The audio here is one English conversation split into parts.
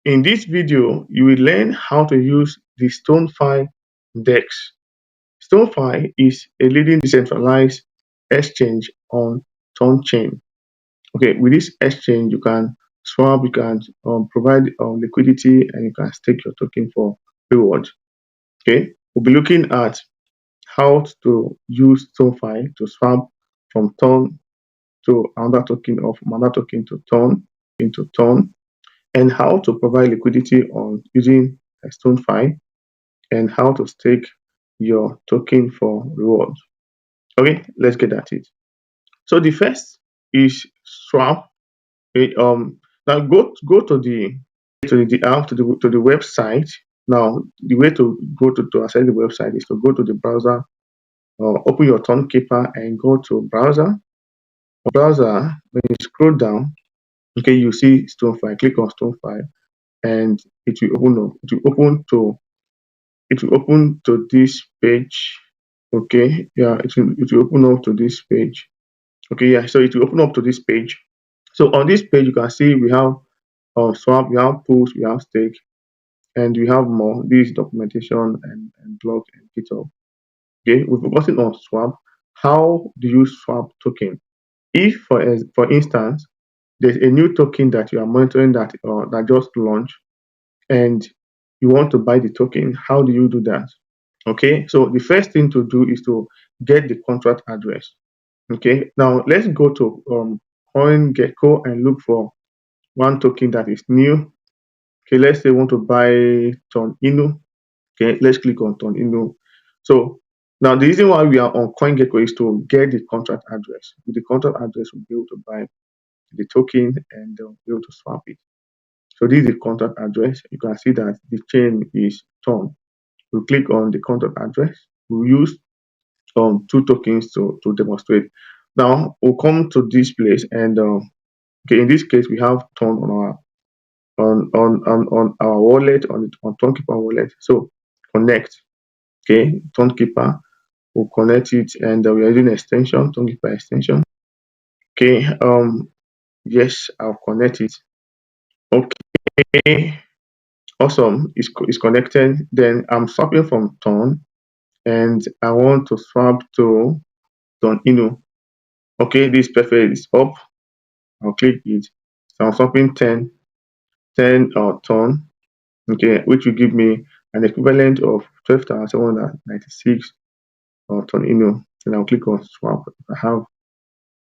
in this video, you will learn how to use the Ston.fi Dex. Ston.fi is a leading decentralized exchange on Ton chain. Okay, with this exchange, you can swap, you can provide liquidity, and you can stake your token for reward. Okay, we'll be looking at how to use Ston.fi to swap from Ton to another token, of another token to Ton into Ton, and how to provide liquidity on using Ston.fi, and how to stake your token for reward. Okay, let's get at it. So the first is swap. Okay, now go to the app, to the website. Now the way to go to access the website is to go to the browser, open your Tonkeeper and go to browser. When you scroll down, okay, you see Ston.fi. Click on Ston.fi and it will open up. It will open to this page. Okay, yeah, it will open up to this page. Okay, yeah, so it will open up to this page. So on this page, you can see we have swap, we have pools, we have stake, and we have more. This documentation and blog and GitHub. Okay, we're focusing on swap. How do you swap token? If, for instance, there's a new token that you are monitoring that just launched, and you want to buy the token, how do you do that? Okay, so the first thing to do is to get the contract address. Okay, now let's go to CoinGecko and look for one token that is new. Okay, let's say we want to buy Ton Inu. Okay, let's click on Ton Inu. So now the reason why we are on CoinGecko is to get the contract address. With the contract address, we'll be able to buy the token and be able to swap it. So this is the contract address. You can see that the chain is Ton. We click on the contract address. We'll use two tokens to demonstrate. Now we'll come to this place, and okay, in this case we have Ton on our wallet, on Tonkeeper wallet. So connect. Okay, Tonkeeper, we'll connect it, and we are using extension, Tonkeeper extension. Okay, yes, I'll connect it. Okay, awesome, it's connected. Then I'm swapping from Ton, and I want to swap to Ton Inu. Okay, this perfect is up. I'll click it. So I'm swapping 10 Ton, okay, which will give me an equivalent of 12,796 Ton Inu. And I'll click on swap if I have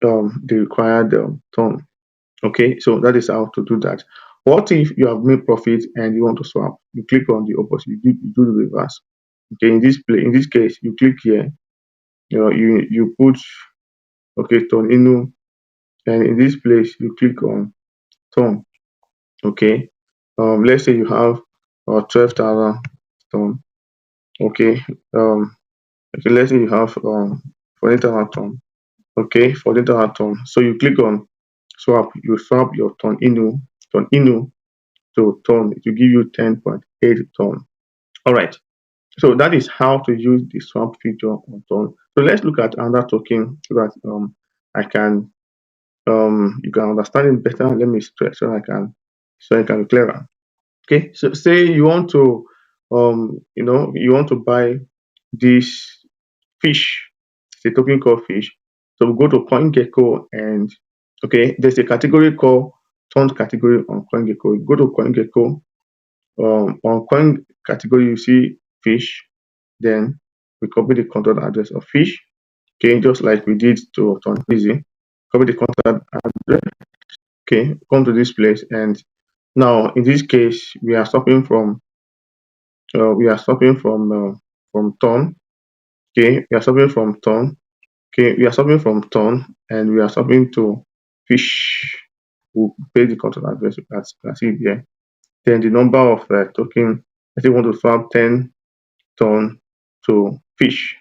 the required Ton. Okay, so that is how to do that. What if you have made profit and you want to swap? You click on the opposite. You do the reverse. Okay, in this case, you click here. You put, okay, Ton Inu, and in this place you click on Ton. Okay, let's say you have 12,000 Ton. Okay, okay, let's say you have 40,000 Ton. Okay, 40,000 Ton. So you click on swap. You swap your Ton Inu to Ton. It will give you 10.8 Ton. All right. So that is how to use the swap feature on Ton. So let's look at another token so that I can you can understand it better. Let me stress so I can be clearer. Okay, so say you want to you want to buy this fish. It's a token called fish. So we go to CoinGecko, and okay, there's a category called Ton category on CoinGecko. You go to CoinGecko, on coin category you see fish, then we copy the contract address of fish. Okay, just like we did to Ton Easy. Copy the contract address. Okay, come to this place, and now in this case we are stopping from Ton. Okay, we are stopping from Ton. Okay, we are stopping from Ton, and we are stopping to fish. We'll pay the contract address as see here. Then the number of token. I think we want to swap 10 Ton to fish.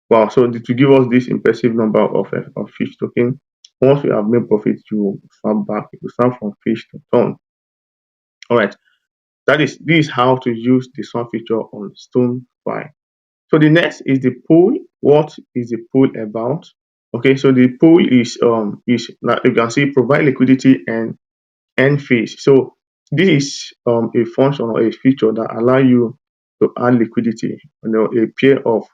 Wow, so it will give us this impressive number of fish token. Once we have made profit, you swap back. You swap from fish to Ton. All right, this is how to use the swap feature on Ston.fi. So the next is the pool. What is the pool about? Okay, so the pool is like you can see, provide liquidity and earn fees. So This is a function or a feature that allow you to add liquidity. A pair of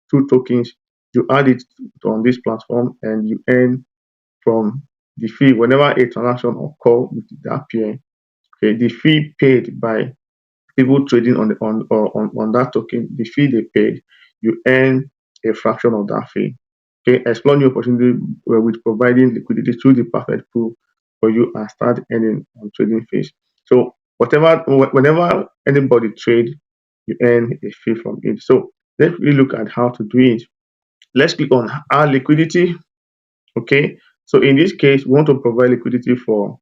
two tokens, you add it on this platform and you earn from the fee whenever a transaction occur with that pair. Okay, the fee paid by people trading on that token, the fee they paid, you earn a fraction of that fee. Okay, explore new opportunity with providing liquidity through the perfect pool for you and start earning on trading fees. So whenever anybody trade, you earn a fee from it. So let's really look at how to do it. Let's click on our liquidity. Okay, so in this case, we want to provide liquidity for,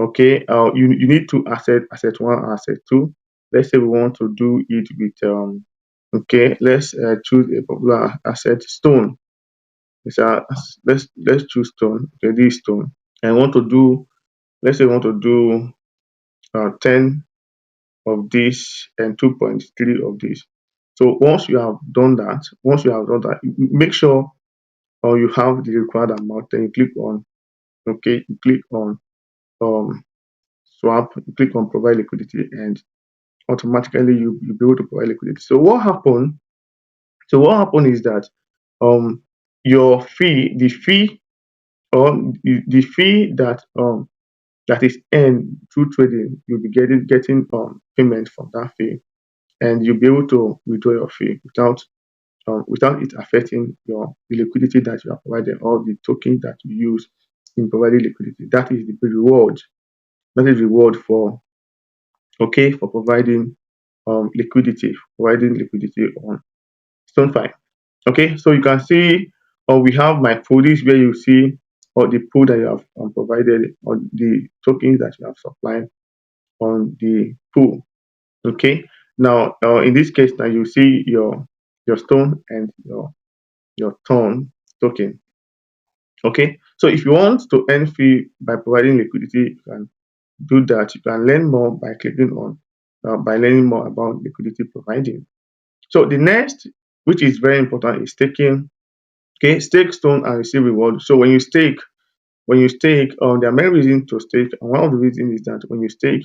okay, you need to asset one, asset two. Let's say we want to do it with okay, let's choose a popular asset, stone. It's a, let's choose stone. Okay, this stone, and want to do, let's say we want to do 10 of this and 2.3 of this. So once you have done that, make sure you have the required amount. Then you click on, okay, you click on um swap, you click on provide liquidity, and automatically you'll be able to provide liquidity. So what happened is that um your fee, the fee, or the fee that is earned through trading, you'll be getting payment from that fee, and you'll be able to withdraw your fee without it affecting the liquidity that you are providing or the token that you use in providing liquidity. That is the reward. That is reward for, okay, for providing liquidity on Ston.fi. Okay, so you can see, we have my pool. This is where you see all the pool that you have provided, or the tokens that you have supplied on the pool. Okay, now in this case, now you see your stone and your ton token. Okay, so if you want to earn fee by providing liquidity, you can do that. You can learn more by clicking on by learning more about liquidity providing. So the next, which is very important, is staking. Okay, stake stone and receive reward. So when you stake, there are many reasons to stake, and one of the reasons is that when you stake,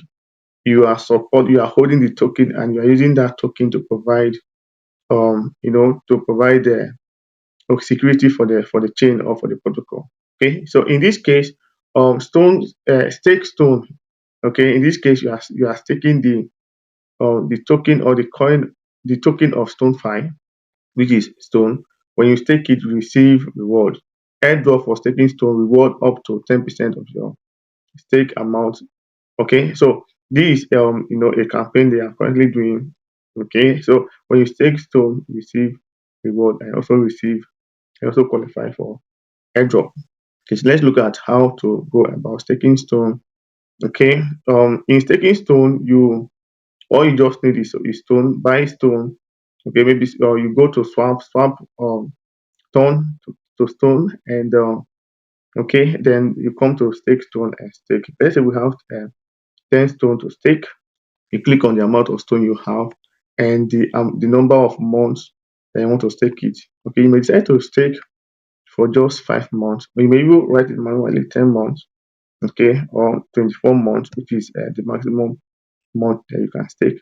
you are holding the token and you are using that token to provide security for the chain or for the protocol. Okay, so in this case, stake stone. Okay, in this case, you are staking the token or the coin, the token of Ston.fi, which is stone. When you stake it, you receive reward. Airdrop for staking stone, reward up to 10% of your stake amount. Okay, so this is a campaign they are currently doing. Okay, so when you stake stone, you receive reward and also qualify for airdrop. Okay, so let's look at how to go about staking stone. Okay, in staking stone, all you just need is stone, buy stone. Okay, maybe you go to swap turn to stone, and okay, then you come to stake stone and stake. Let's say we have 10 stone to stake. You click on the amount of stone you have and the number of months that you want to stake it. Okay, you may decide to stake for just 5 months, or you may even write it manually 10 months, okay, or 24 months, which is the maximum month that you can stake.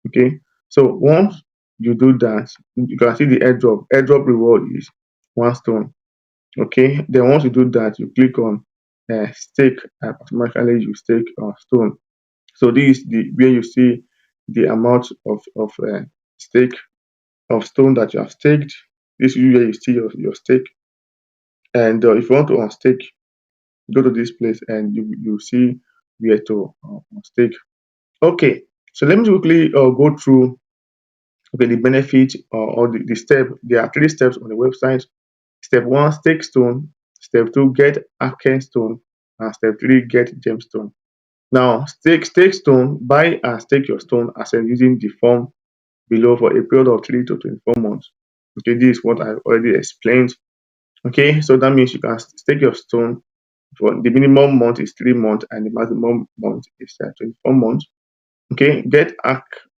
Okay, so once you do that, you can see the airdrop reward is 1 stone. Okay, then once you do that, you click on stake, and automatically you stake stone. So this is the where you see the amount of stake of stone that you have staked. This is where you see your stake. And if you want to unstake, go to this place and you see where to unstake. Okay, so let me quickly go through, okay, the benefit or the step. There are 3 steps on the website. Step 1, stake stone. Step 2, get Arcane stone. And step 3, get gemstone. Now, stake stone, buy and stake your stone asset using the form below for a period of 3 to 24 months. Okay, this is what I already explained. Okay, so that means you can stake your stone for the minimum month is 3 months and the maximum month is 24 months. Okay, get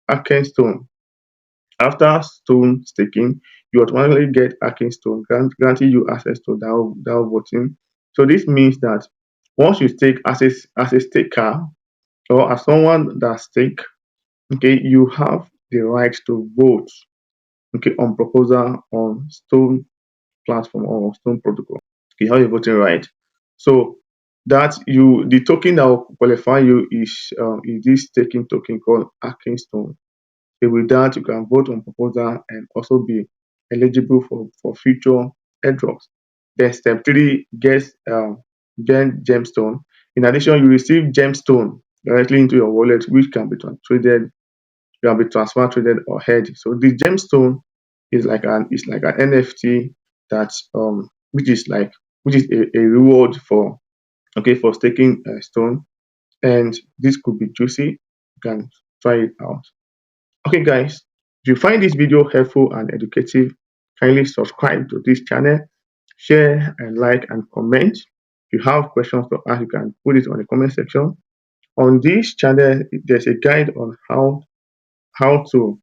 Arcane stone. After stone staking, you automatically get Arcane stone, granting you access to DAO voting. So this means that once you stake as a staker, or as someone that stake, okay, you have the right to vote, okay, on proposal on Stone platform or Stone protocol. You have a voting right. So that you the token that will qualify you is this staking token called Hacking Stone. So with that, you can vote on proposal and also be eligible for future airdrops. Then step three, get gemstone. In addition, you receive gemstone directly into your wallet, which can be traded, can be transferred, traded, or held. So the gemstone is like an NFT that's which is a reward for, okay, for staking a stone, and this could be juicy. You can try it out. Okay, guys, if you find this video helpful and educative, kindly subscribe to this channel, share and like and comment. If you have questions to ask, you can put it on the comment section. On this channel, there's a guide on how to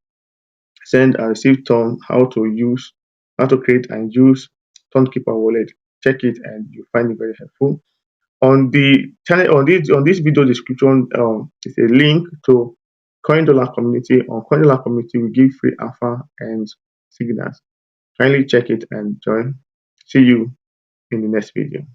send and receive Ton, how to create and use Tonkeeper wallet. Check it and you find it very helpful. On the channel, on this video description, is a link to Coin Dollar community. On Coin Dollar community, we give free alpha and signals. Kindly check it and join. See you in the next video.